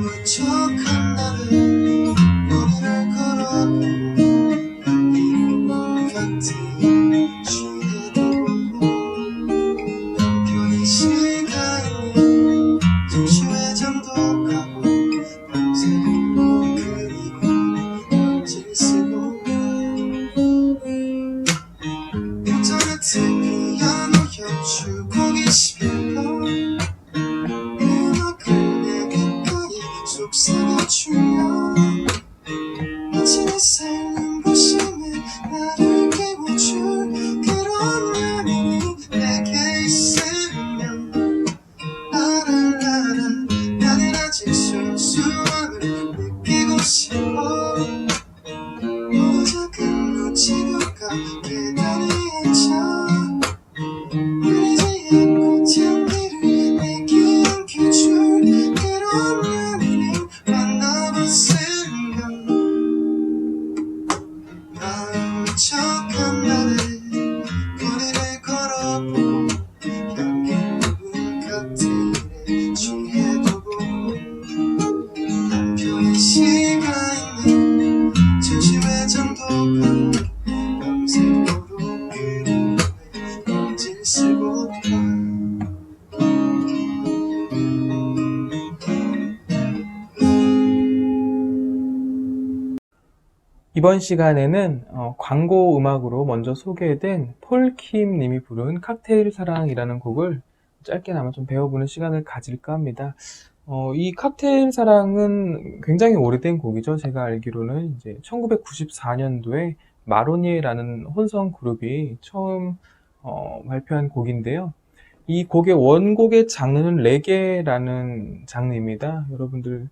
무척한 나를 거리를 걸어보고 같은 취해도 편히 시간이 잠시의 잠도 가고 밤새고 그리고 편지를 쓰고 인터넷에 피아노 연주곡이 시면 음악을 내 귓가에 속삭여주면 마치 내 삶은 부심에 나를 깨워줄 그런 연인이 내게 있으면 라라라라 나는 아직 순수함을 느끼고 싶어 작은 노치료가 계단에 앉아 울리지 않고 향기를 내게 안겨줄 그런 연인을 만나봤으면 마음 척한 나를 거리를 걸어보고 향기 부은 칵테일에 취해도 보고 한편의 시간이 잠시의 잠도 가고 밤새도록 그리움에 편지를 쓰고 이번 시간에는 광고 음악으로 먼저 소개된 폴킴 님이 부른 칵테일 사랑이라는 곡을 짧게나마 좀 배워보는 시간을 가질까 합니다. 이 칵테일 사랑은 굉장히 오래된 곡이죠. 제가 알기로는 이제 1994년도에 마로니에라는 혼성 그룹이 처음 발표한 곡인데요. 이 곡의 원곡의 장르는 레게라는 장르입니다. 여러분들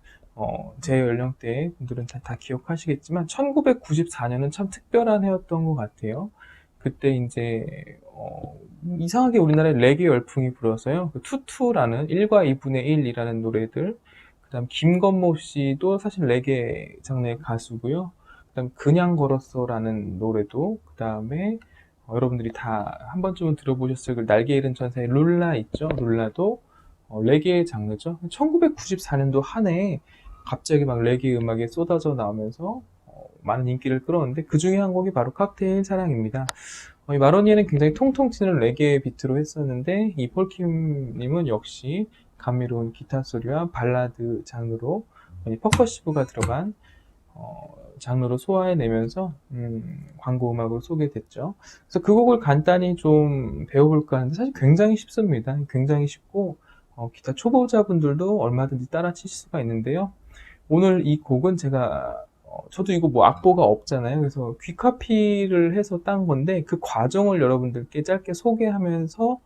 제 연령대 분들은 다 기억하시겠지만 1994년은 참 특별한 해였던 것 같아요. 그때 이제 이상하게 우리나라에 레게 열풍이 불어서요. 그 투투라는 1과 2분의 1이라는 노래들, 그다음 김건모 씨도 사실 레게 장르의 가수고요. 그다음 그냥 걸었어라는 노래도, 그다음에 여러분들이 다 한 번쯤은 들어보셨을 그 날개 잃은 천사의 룰라 있죠. 룰라도 레게 장르죠. 1994년도 한 해에 갑자기 막 레게 음악이 쏟아져 나오면서 많은 인기를 끌었는데 그 중에 한 곡이 바로 칵테일 사랑입니다. 이 마로니에는 굉장히 통통 튀는 레게 비트로 했었는데 이 폴킴님은 역시 감미로운 기타 소리와 발라드 장르로 퍼커시브가 들어간 장르로 소화해내면서 광고 음악으로 소개됐죠. 그래서 그 곡을 간단히 좀 배워볼까 하는데 사실 굉장히 쉽습니다. 굉장히 쉽고 기타 초보자분들도 얼마든지 따라 칠 수가 있는데요. 오늘 이 곡은 제가 저도 이거 뭐 악보가 없잖아요. 그래서 귀카피를 해서 딴 건데 그 과정을 여러분들께 짧게 소개하면서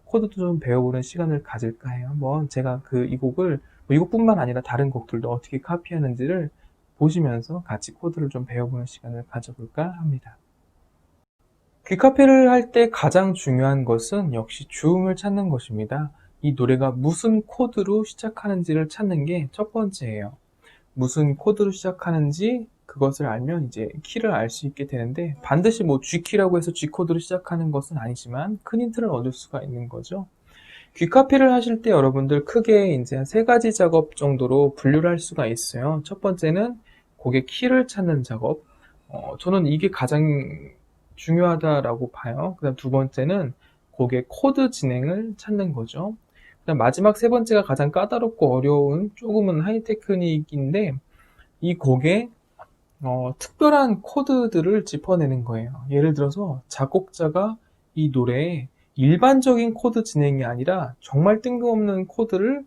코드도 좀 배워보는 시간을 가질까 해요. 한번 제가 이 곡을 이 곡뿐만 아니라 다른 곡들도 어떻게 카피하는지를 보시면서 같이 코드를 좀 배워보는 시간을 가져볼까 합니다. 귀카피를 할 때 가장 중요한 것은 역시 주음을 찾는 것입니다. 이 노래가 무슨 코드로 시작하는지를 찾는 게 첫 번째예요. 무슨 코드로 시작하는지 그것을 알면 이제 키를 알 수 있게 되는데 반드시 뭐 G키라고 해서 G코드로 시작하는 것은 아니지만 큰 힌트를 얻을 수가 있는 거죠. 귀카피를 하실 때 여러분들 크게 이제 한 3가지 작업 정도로 분류를 할 수가 있어요. 첫 번째는 곡의 키를 찾는 작업. 저는 이게 가장 중요하다라고 봐요. 그 다음 두 번째는 곡의 코드 진행을 찾는 거죠. 그 다음 마지막 세 번째가 가장 까다롭고 어려운 조금은 하이테크닉인데 이 곡에 특별한 코드들을 짚어내는 거예요. 예를 들어서 작곡자가 이 노래에 일반적인 코드 진행이 아니라 정말 뜬금없는 코드를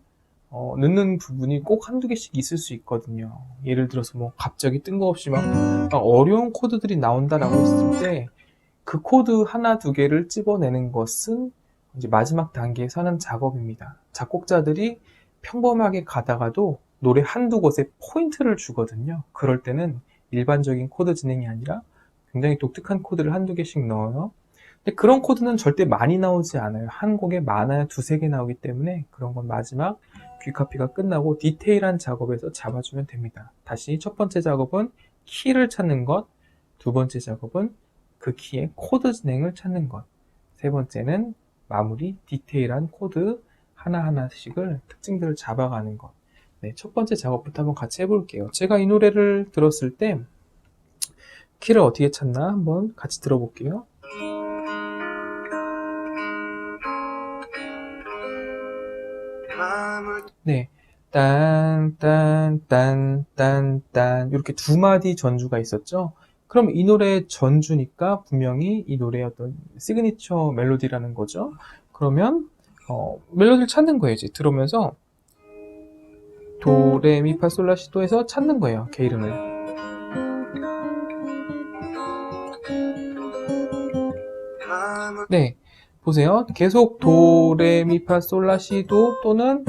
넣는 부분이 꼭 한두 개씩 있을 수 있거든요. 예를 들어서 뭐 갑자기 뜬금없이 막 어려운 코드들이 나온다라고 했을 때 그 코드 하나 두 개를 찝어내는 것은 이제 마지막 단계에서 하는 작업입니다. 작곡자들이 평범하게 가다가도 노래 한두 곳에 포인트를 주거든요. 그럴 때는 일반적인 코드 진행이 아니라 굉장히 독특한 코드를 한두 개씩 넣어요. 근데 그런 코드는 절대 많이 나오지 않아요. 한 곡에 많아야 두세 개 나오기 때문에 그런 건 마지막 귀카피가 끝나고 디테일한 작업에서 잡아주면 됩니다. 다시 첫 번째 작업은 키를 찾는 것, 두 번째 작업은 그 키의 코드 진행을 찾는 것, 세 번째는 마무리, 디테일한 코드 하나하나씩을 특징들을 잡아가는 것. 네, 첫 번째 작업부터 한번 같이 해볼게요. 제가 이 노래를 들었을 때 키를 어떻게 찾나 한번 같이 들어볼게요. 네, 딴, 딴, 딴, 딴, 딴 이렇게 두 마디 전주가 있었죠. 그럼 이 노래의 전주니까 분명히 이 노래의 어떤 시그니처 멜로디라는 거죠. 그러면 멜로디를 찾는 거예요. 이제 들으면서 도레미파솔라시도에서 찾는 거예요. 걔 이름을. 네, 보세요. 계속 도레미파솔라시도 또는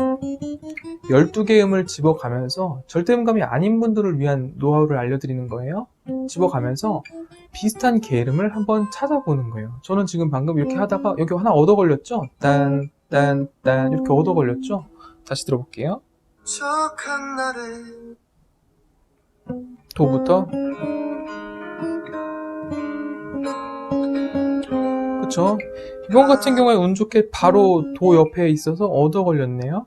12개의 음을 집어가면서 절대음감이 아닌 분들을 위한 노하우를 알려드리는 거예요. 집어가면서 비슷한 계름을 한번 찾아보는 거예요. 저는 지금 방금 이렇게 하다가 여기 하나 얻어 걸렸죠? 딴, 딴, 딴 이렇게 얻어 걸렸죠? 다시 들어볼게요. 도부터 그쵸? 이번 같은 경우에 운 좋게 바로 도 옆에 있어서 얻어 걸렸네요.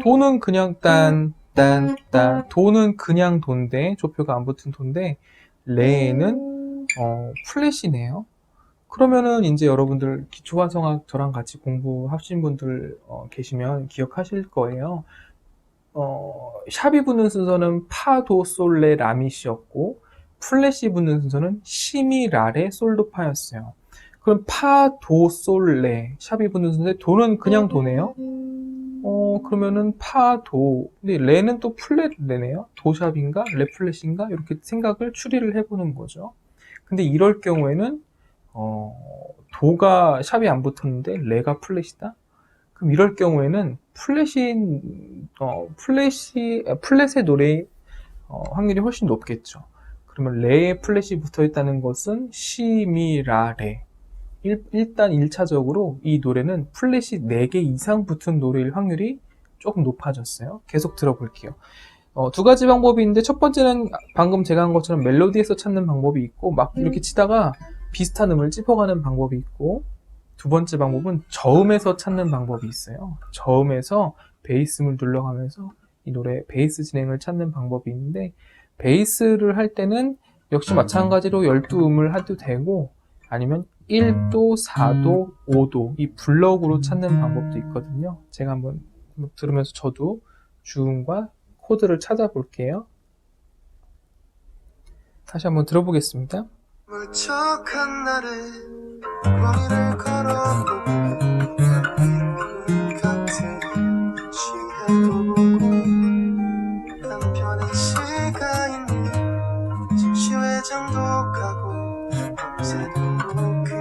도는 그냥 딴, 도는 그냥 도인데, 조표가 안 붙은 도인데, 레는, 플랫이네요. 그러면은 이제 여러분들 기초화성학 저랑 같이 공부하신 분들 계시면 기억하실 거예요. 샵이 붙는 순서는 파, 도, 솔, 레, 라미시였고, 플랫이 붙는 순서는 시미, 라레, 솔도, 파였어요. 그럼 파, 도, 솔, 레, 샵이 붙는 순서에 도는 그냥 도네요. 그러면은 파, 도. 근데 레는 또 플랫 레네요. 도샵인가? 레 플랫인가? 이렇게 생각을 추리를 해보는 거죠. 근데 이럴 경우에는, 도가 샵이 안 붙었는데 레가 플랫이다? 그럼 이럴 경우에는 플랫의 노래의 확률이 훨씬 높겠죠. 그러면 레에 플랫이 붙어 있다는 것은 시, 미, 라, 레. 일단 1차적으로 이 노래는 플랫이 4개 이상 붙은 노래일 확률이 조금 높아졌어요. 계속 들어볼게요. 두 가지 방법이 있는데 첫 번째는 방금 제가 한 것처럼 멜로디에서 찾는 방법이 있고 막 이렇게 치다가 비슷한 음을 찝어가는 방법이 있고 두 번째 방법은 저음에서 찾는 방법이 있어요. 저음에서 베이스음을 눌러가면서 이 노래 베이스 진행을 찾는 방법이 있는데 베이스를 할 때는 역시 마찬가지로 12음을 해도 되고 아니면 1도, 4도, 5도 이 블럭으로 찾는 방법도 있거든요. 제가 한번 들으면서 저도 주음과 코드를 찾아볼게요. 다시 한번 들어보겠습니다. 멀쩡한 날에 거리를 걸어보고 같은 취해도 보고 한편의 시간이 심시회장도 가고 밤새도록 그리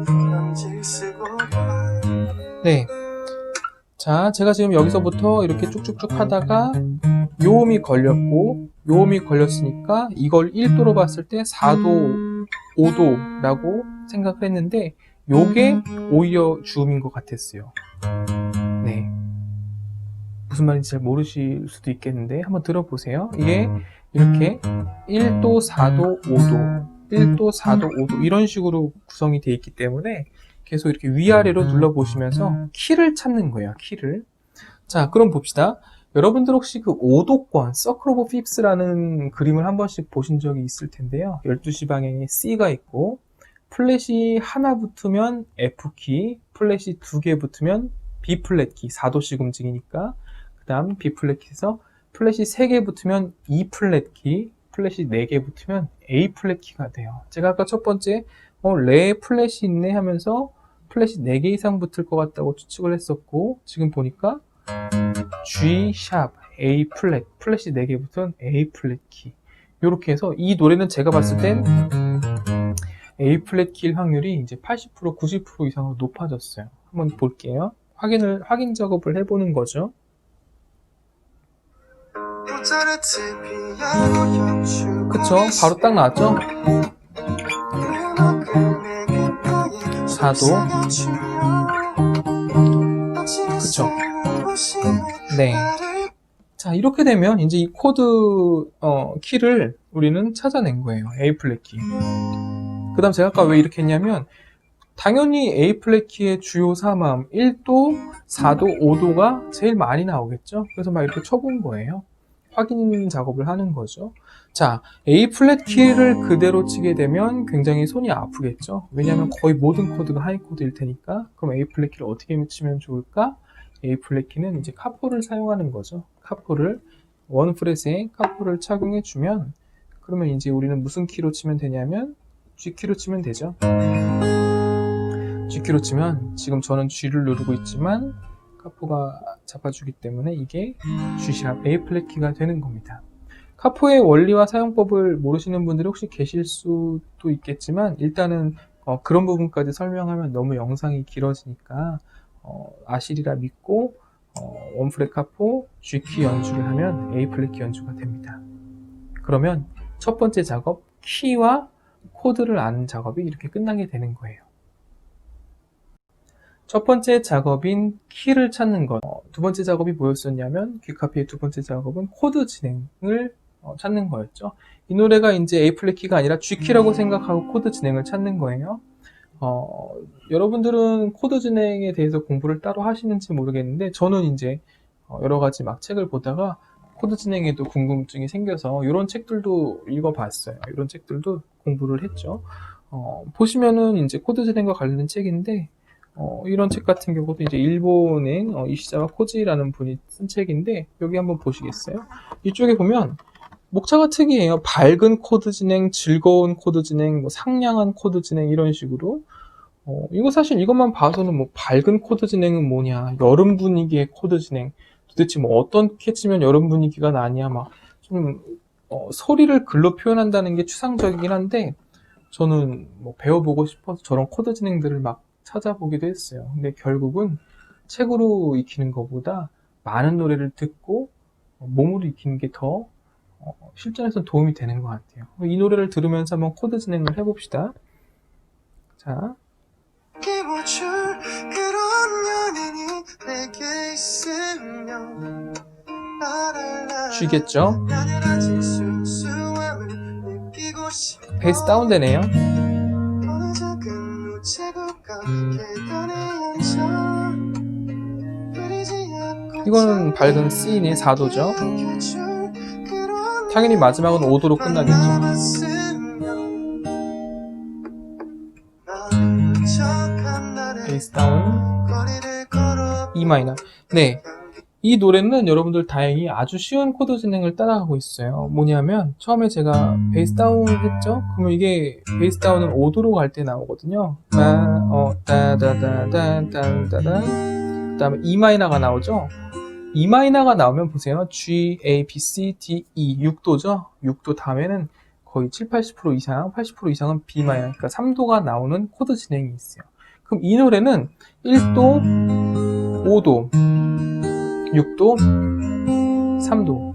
편지를 쓰고 봐. 네. 자, 제가 지금 여기서부터 이렇게 쭉쭉쭉 하다가 요음이 걸렸고 요음이 걸렸으니까 이걸 1도로 봤을 때 4도, 5도라고 생각을 했는데 요게 오히려 주음인 것 같았어요. 네. 무슨 말인지 잘 모르실 수도 있겠는데 한번 들어보세요. 이게 이렇게 1도, 4도, 5도 1도, 4도, 5도 이런 식으로 구성이 되어 있기 때문에 계속 이렇게 위아래로 눌러보시면서 키를 찾는 거예요. 키를. 자, 그럼 봅시다. 여러분들 혹시 그 5도권, Circle of Fifth라는 그림을 한 번씩 보신 적이 있을 텐데요. 12시 방향에 C가 있고 플랫이 하나 붙으면 F키, 플랫이 2개 붙으면 B플랫키, 4도씩 움직이니까 그 다음 B플랫키에서 플랫이 3개 붙으면 E플랫키, 플랫이 4개 붙으면 A플랫키가 돼요. 제가 아까 첫 번째 레 플랫이 있네 하면서 플랫이 4개 이상 붙을 것 같다고 추측을 했었고 지금 보니까 G 샵 A 플랫 플랫이 4개 붙은 A 플랫 키 이렇게 해서 이 노래는 제가 봤을 땐 A 플랫 키일 확률이 이제 80% 90% 이상으로 높아졌어요. 한번 볼게요. 확인 작업을 해보는 거죠. 그쵸? 바로 딱 나왔죠? 4도 그쵸? 네. 자, 이렇게 되면 이제 이 코드 키를 우리는 찾아낸 거예요. A 플랫 키. 그 다음 제가 아까 왜 이렇게 했냐면 당연히 A 플랫 키의 주요 3함 1도, 4도, 5도가 제일 많이 나오겠죠. 그래서 막 이렇게 쳐본 거예요. 확인 작업을 하는 거죠. 자, A 플랫 키를 그대로 치게 되면 굉장히 손이 아프겠죠. 왜냐하면 거의 모든 코드가 하이 코드일 테니까. 그럼 A 플랫 키를 어떻게 치면 좋을까? A 플랫 키는 이제 카포를 사용하는 거죠. 카포를 원 프렛에 카포를 착용해 주면, 그러면 이제 우리는 무슨 키로 치면 되냐면 G 키로 치면 되죠. G 키로 치면 지금 저는 G를 누르고 있지만 카포가 잡아주기 때문에 이게 G# A 플랫 키가 되는 겁니다. 카포의 원리와 사용법을 모르시는 분들이 혹시 계실 수도 있겠지만, 일단은 그런 부분까지 설명하면 너무 영상이 길어지니까 아시리라 믿고 원프렛 카포 G키 연주를 하면 A 플랫 키 연주가 됩니다. 그러면 첫 번째 작업, 키와 코드를 아는 작업이 이렇게 끝나게 되는 거예요. 첫 번째 작업인 키를 찾는 것. 두 번째 작업이 뭐였었냐면, G카피의 두 번째 작업은 코드 진행을 찾는 거였죠. 이 노래가 이제 A 플랫 키가 아니라 G키라고 생각하고 코드 진행을 찾는 거예요. 여러분들은 코드 진행에 대해서 공부를 따로 하시는지 모르겠는데, 저는 이제 여러 가지 막 책을 보다가 코드 진행에도 궁금증이 생겨서 이런 책들도 읽어봤어요. 이런 책들도 공부를 했죠. 보시면은 이제 코드 진행과 관련된 책인데, 이런 책 같은 경우도 이제 일본의 이시자와 코지라는 분이 쓴 책인데, 여기 한번 보시겠어요? 이쪽에 보면 목차가 특이해요. 밝은 코드 진행, 즐거운 코드 진행, 뭐 상냥한 코드 진행 이런 식으로. 이거 사실 이것만 봐서는 뭐 밝은 코드 진행은 뭐냐, 여름 분위기의 코드 진행, 도대체 뭐 어떻게 치면 여름 분위기가 나냐, 막 좀 소리를 글로 표현한다는 게 추상적이긴 한데, 저는 뭐 배워보고 싶어서 저런 코드 진행들을 막 찾아보기도 했어요. 근데 결국은 책으로 익히는 것보다 많은 노래를 듣고 몸으로 익히는 게 더 실전에서 도움이 되는 것 같아요. 이 노래를 들으면서 한번 코드 진행을 해봅시다. 자, 끼워줄 그런 연인이 내게 있으면 G겠죠? 나늘아진 순수함을 느끼고 싶어. 베이스 다운되네요. 어느 작은 우체국가 계단에 앉아 흐리지 않고 이거는 밝은 C네, 4도죠. 안겨줄 그런 당연히 마지막은 5도로 끝나겠죠. 만나봤으면 난 척한 날에 베이스 다운, 거리를 걸어 E 마이너. 네, 이 노래는 여러분들 다행히 아주 쉬운 코드 진행을 따라가고 있어요. 뭐냐면 처음에 제가 베이스 다운 했죠? 그러면 이게 베이스 다운은 5도로 갈 때 나오거든요. 따다다다다다다. 그 다음에 E 마이너가 나오죠? E 마이너가 나오면 보세요. G, A, B, C, D, E 6도죠? 6도 다음에는 거의 7, 80% 이상, 80% 이상은 B 마이너, 그러니까 3도가 나오는 코드 진행이 있어요. 그럼 이 노래는 1도, 5도, 6도, 3도.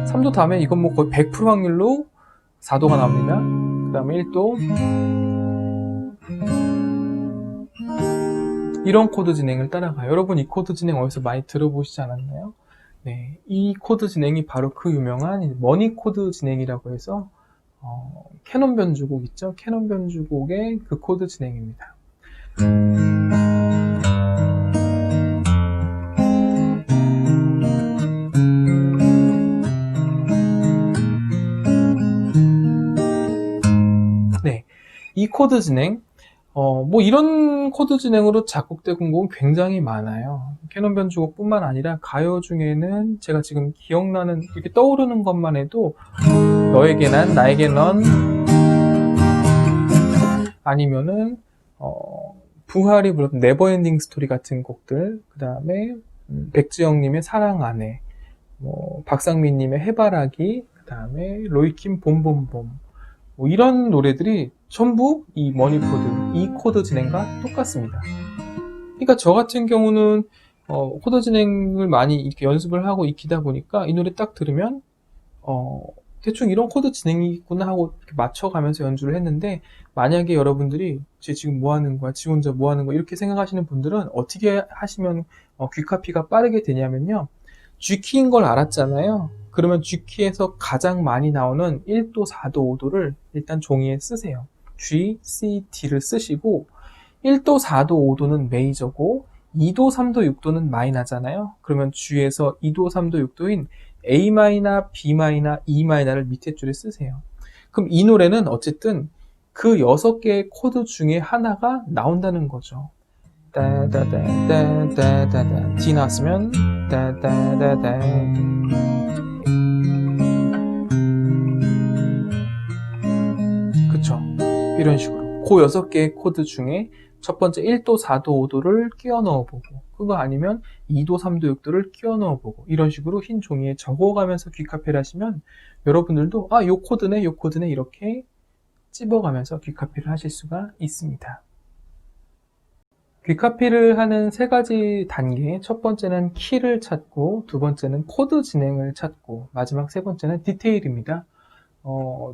3도 다음에 이건 뭐 거의 100% 확률로 4도가 나옵니다. 그 다음에 1도. 이런 코드 진행을 따라가요. 여러분 이 코드 진행 어디서 많이 들어보시지 않았나요? 네, 이 코드 진행이 바로 그 유명한 머니 코드 진행이라고 해서 캐논 변주곡 있죠? 캐논 변주곡의 그 코드 진행입니다. 네, 이 코드 진행, 뭐 이런 코드 진행으로 작곡된 곡은 굉장히 많아요. 캐논 변주곡뿐만 아니라 가요 중에는 제가 지금 기억나는, 이렇게 떠오르는 것만 해도 너에게 난, 나에게 넌, 아니면은 부활이 불렀던 네버엔딩 스토리 같은 곡들, 그 다음에 백지영님의 사랑 안에, 뭐 박상민님의 해바라기, 그 다음에 로이킴 봄봄봄, 뭐 이런 노래들이 전부 이 머니 코드, 이 코드 진행과 똑같습니다. 그러니까 저 같은 경우는 코드 진행을 많이 이렇게 연습을 하고 익히다 보니까 이 노래 딱 들으면 대충 이런 코드 진행이 있구나 하고 이렇게 맞춰가면서 연주를 했는데, 만약에 여러분들이 쟤 지금 뭐 하는 거야, 지 혼자 뭐 하는 거야 이렇게 생각하시는 분들은 어떻게 하시면 귀카피가 빠르게 되냐면요, G키인 걸 알았잖아요. 그러면 G키에서 가장 많이 나오는 1도, 4도, 5도를 일단 종이에 쓰세요. G, C, D를 쓰시고 1도, 4도, 5도는 메이저고 2도, 3도, 6도는 마이너잖아요. 그러면 G에서 2도, 3도, 6도인 A 마이너, B 마이너, E 마이너를 밑에 줄에 쓰세요. 그럼 이 노래는 어쨌든 그 6개의 코드 중에 하나가 나온다는 거죠. 따다다다다다다 D 나왔으면 따다다다 그쵸? 이런 식으로 그 6개의 코드 중에 첫 번째 1도, 4도, 5도를 끼워 넣어보고 그거 아니면 2도, 3도, 6도를 끼워 넣어보고 이런 식으로 흰 종이에 적어가면서 귀카페를 하시면 여러분들도 아, 요 코드네, 요 코드네 이렇게 찝어가면서 귀카페를 하실 수가 있습니다. 귀카피를 하는 3가지 단계, 첫 번째는 키를 찾고, 두 번째는 코드 진행을 찾고, 마지막 3번째는 디테일입니다.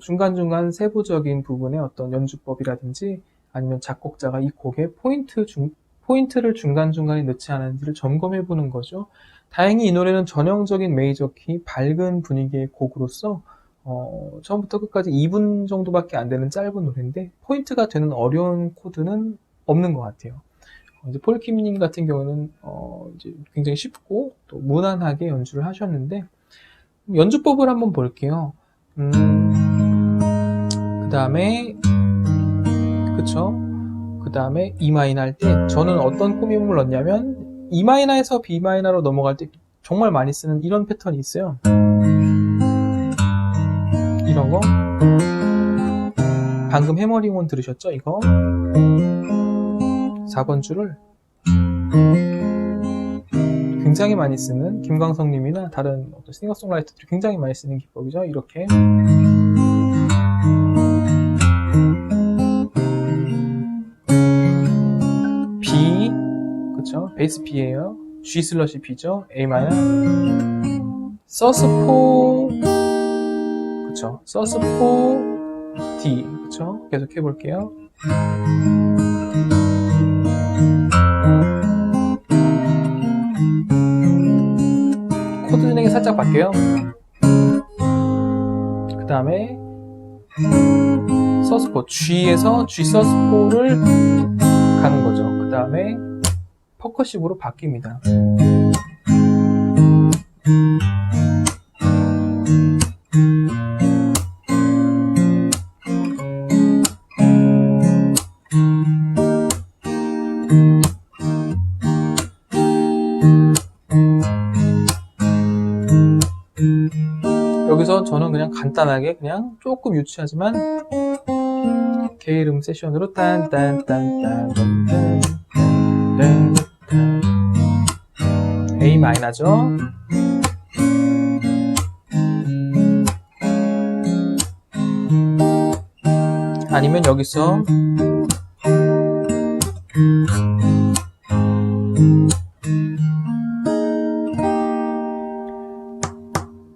중간중간 세부적인 부분의 어떤 연주법이라든지 아니면 작곡자가 이 곡에 포인트를 중간중간에 넣지 않았는지를 점검해 보는 거죠. 다행히 이 노래는 전형적인 메이저 키, 밝은 분위기의 곡으로서 처음부터 끝까지 2분 정도밖에 안 되는 짧은 노래인데 포인트가 되는 어려운 코드는 없는 것 같아요. 이제 폴킴님 같은 경우는 이제 굉장히 쉽고 또 무난하게 연주를 하셨는데 연주법을 한번 볼게요. 그 다음에 그쵸? 그 다음에 E 마이너 할 때 저는 어떤 꾸밈을 넣냐면 E 마이너에서 B 마이너로 넘어갈 때 정말 많이 쓰는 이런 패턴이 있어요. 이런 거 방금 해머링 들으셨죠? 이거 4번 줄을 굉장히 많이 쓰는 김광석님이나 다른 싱어송라이터들이 굉장히 많이 쓰는 기법이죠. 이렇게 B 그쵸? 베이스 B예요. G 슬러시 B죠. A 마이너 서스4 그쵸? 서스4 D 그쵸? 계속 해볼게요. 코드 진행이 살짝 바뀌어요. 그 다음에 서스4 G에서 G 서스4를 가는 거죠. 그 다음에 퍼커시브로 바뀝니다. 여기서 저는 그냥 간단하게 그냥 조금 유치하지만 게으름 세션으로 딴딴딴딴 A 마이너죠. 아니면 여기서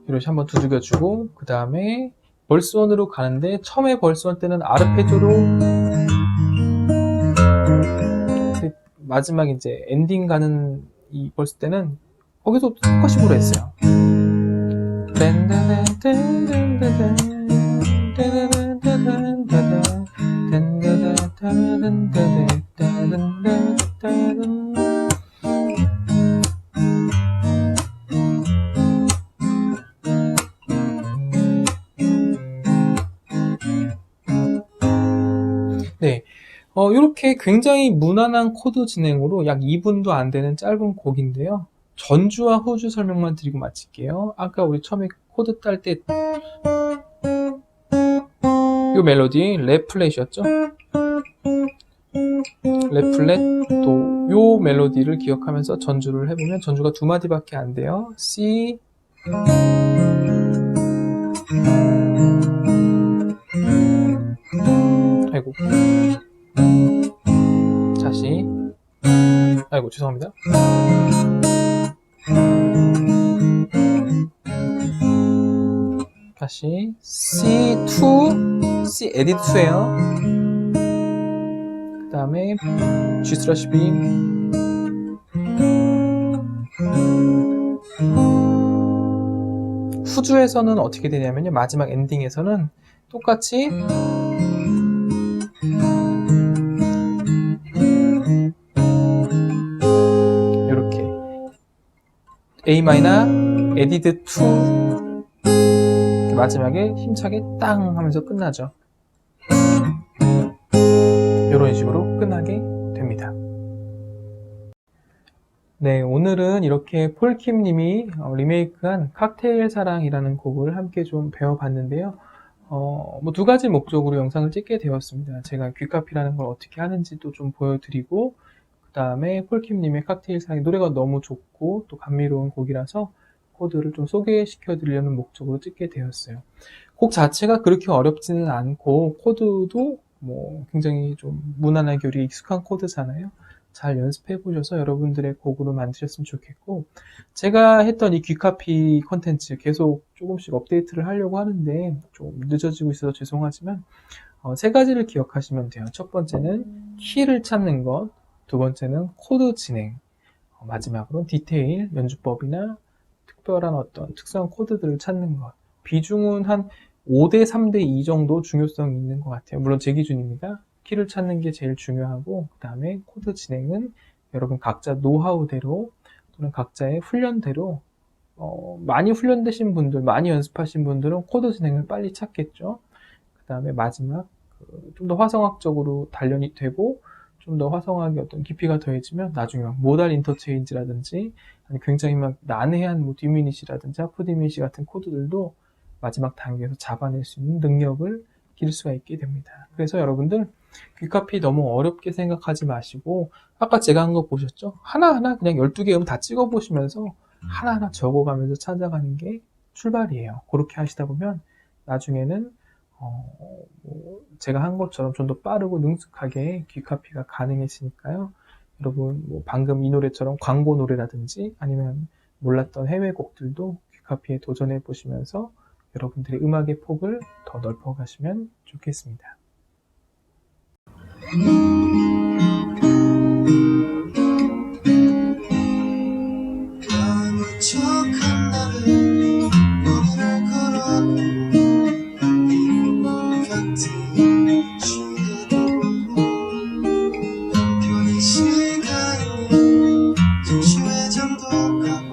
이렇게 한번 두들겨주고 그 다음에 벌스원으로 가는데 처음에 벌스원 때는 아르페지오로 마지막 이제 엔딩 가는 이 벌스 때는 거기서 퍼커시브로 했어요. 네, 이렇게 굉장히 무난한 코드 진행으로 약 2분도 안 되는 짧은 곡인데요. 전주와 호주 설명만 드리고 마칠게요. 아까 우리 처음에 코드 딸 때 이 멜로디 레 플랫이었죠? 레 플랫 도 요 멜로디를 기억하면서 전주를 해보면 전주가 2마디밖에 안 돼요. C 아이고 다시 아이고 죄송합니다. 다시 C2 C 에디트 2예요. 그 다음에 G 슬러시 B 후주에서는 어떻게 되냐면요. 마지막 엔딩에서는 똑같이 A 마이너 added to 마지막에 힘차게 땅 하면서 끝나죠. 이런 식으로 끝나게 됩니다. 네, 오늘은 이렇게 폴킴 님이 리메이크한 칵테일 사랑이라는 곡을 함께 좀 배워봤는데요. 뭐 두 가지 목적으로 영상을 찍게 되었습니다. 제가 귀카피라는 걸 어떻게 하는지도 좀 보여드리고, 그 다음에 폴킴 님의 칵테일 사랑 노래가 너무 좋고 또 감미로운 곡이라서 코드를 좀 소개시켜 드리려는 목적으로 찍게 되었어요. 곡 자체가 그렇게 어렵지는 않고 코드도 뭐 굉장히 좀 무난하게 우리 익숙한 코드잖아요. 잘 연습해 보셔서 여러분들의 곡으로 만드셨으면 좋겠고, 제가 했던 이 귀카피 컨텐츠 계속 조금씩 업데이트를 하려고 하는데 좀 늦어지고 있어서 죄송하지만 세 가지를 기억하시면 돼요. 첫 번째는 키를 찾는 것, 두 번째는 코드 진행, 마지막으로 디테일, 연주법이나 특별한 어떤 특수한 코드들을 찾는 것. 비중은 한 5대 3대 2 정도 중요성이 있는 것 같아요. 물론 제 기준입니다. 키를 찾는 게 제일 중요하고, 그 다음에 코드 진행은 여러분 각자 노하우대로 또는 각자의 훈련대로 많이 훈련되신 분들, 많이 연습하신 분들은 코드 진행을 빨리 찾겠죠. 그 다음에 마지막 좀 더 화성학적으로 단련이 되고 좀 더 화성학의 어떤 깊이가 더해지면 나중에 막 모달 인터체인지라든지 아니 굉장히 막 난해한 뭐 디미니시라든지 하프 디미니시 같은 코드들도 마지막 단계에서 잡아낼 수 있는 능력을 기를 수가 있게 됩니다. 그래서 여러분들 귀카피 너무 어렵게 생각하지 마시고, 아까 제가 한 거 보셨죠? 하나하나 그냥 12개 음 다 찍어 보시면서 하나하나 적어가면서 찾아가는 게 출발이에요. 그렇게 하시다 보면 나중에는 뭐 제가 한 것처럼 좀 더 빠르고 능숙하게 귀카피가 가능해지니까요. 여러분 뭐 방금 이 노래처럼 광고 노래라든지 아니면 몰랐던 해외 곡들도 귀카피에 도전해 보시면서 여러분들의 음악의 폭을 더 넓혀 가시면 좋겠습니다. 아무 척한 나를 거리를 걸어도 곁에 쉬게도 편히 시간이 잠시의 잠도 가고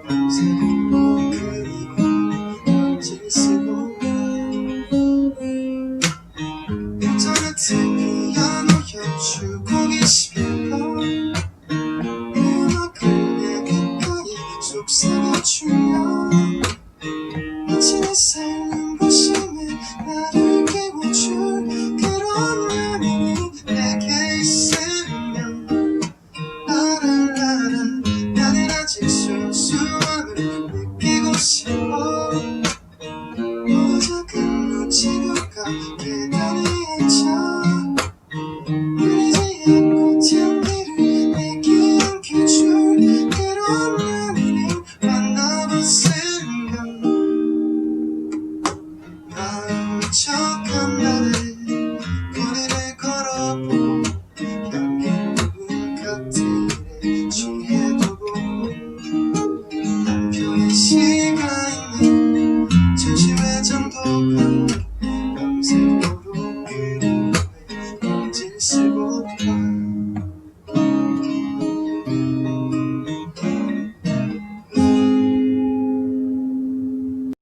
밤새고 그리고 편지를 쓰고 인터넷에 피아노 연주곡이 실려 음악을 내 귓가에 속삭여주면 마치 내 삶은 부심에 나를 깨워줄 그런 연인이 내게 있으면 라라라라 나는 아직 소소함을 느끼고 싶어